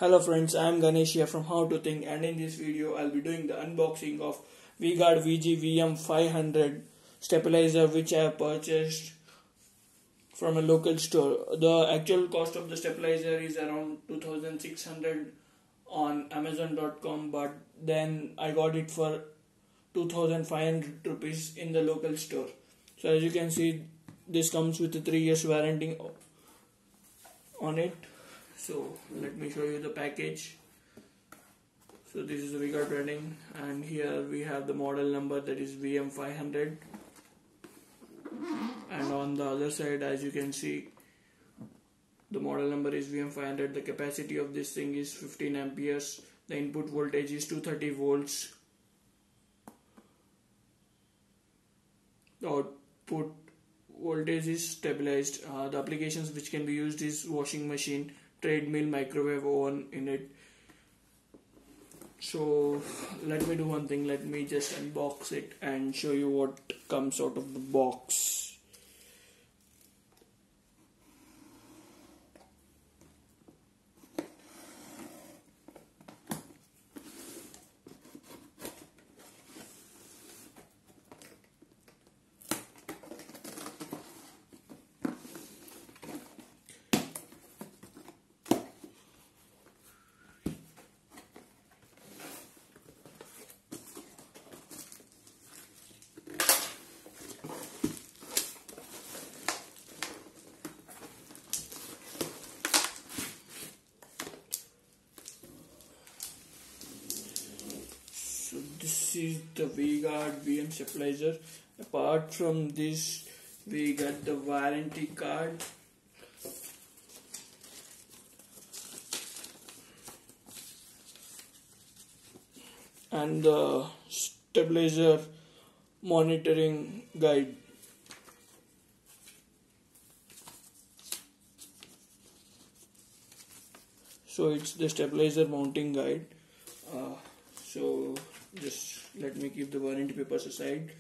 Hello friends, I am Ganesh here from HowToThing, and in this video I'll be doing the unboxing of VGuard VM500 stabilizer which I have purchased from a local store. The actual cost of the stabilizer is around 2600 on Amazon.com, but then I got it for 2500 rupees in the local store. So as you can see, this comes with a 3 years warranty on it. So let me show you the package. So this is the VGuard branding, and here we have the model number, that is VM500, and on the other side, as you can see, the model number is VM500. The capacity of this thing is 15 amperes. The input voltage is 230 volts. The output voltage is stabilized. The applications which can be used is washing machine, treadmill, microwave oven in it. So let me do one thing, let me just unbox it and show you what comes out of the box. So this is the VGuard VM stabilizer. Apart from this, we got the warranty card, and the stabilizer monitoring guide. So it's the stabilizer mounting guide. So just let me keep the warranty papers aside.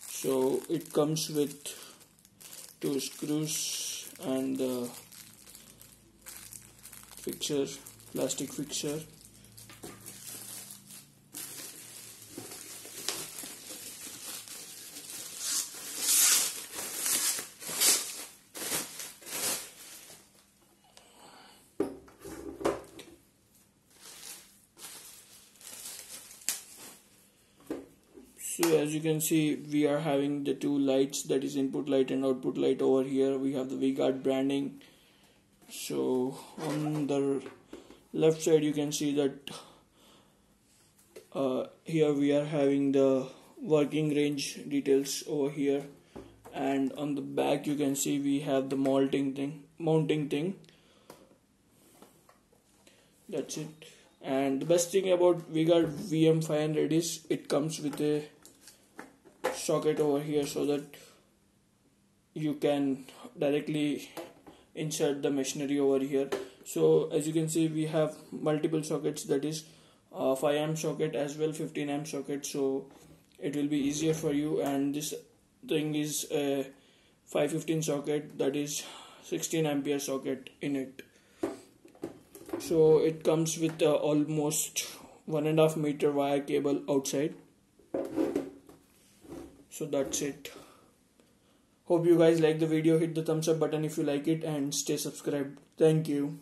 So it comes with 2 screws and the fixture, plastic fixture. So as you can see, we are having the 2 lights, that is input light and output light. Over here we have the VGuard branding. So on the left side you can see that here we are having the working range details over here, and on the back you can see we have the mounting thing. That's it. And the best thing about VGuard VM500 is it comes with a socket over here, so that you can directly insert the machinery over here. So as you can see, we have multiple sockets, that is 5 amp socket as well 15 amp socket, so it will be easier for you. And this thing is a 515 socket, that is 16 ampere socket in it. So it comes with almost 1.5 meter wire cable outside. So that's it. Hope you guys like the video. Hit the thumbs up button if you like it and stay subscribed. Thank you.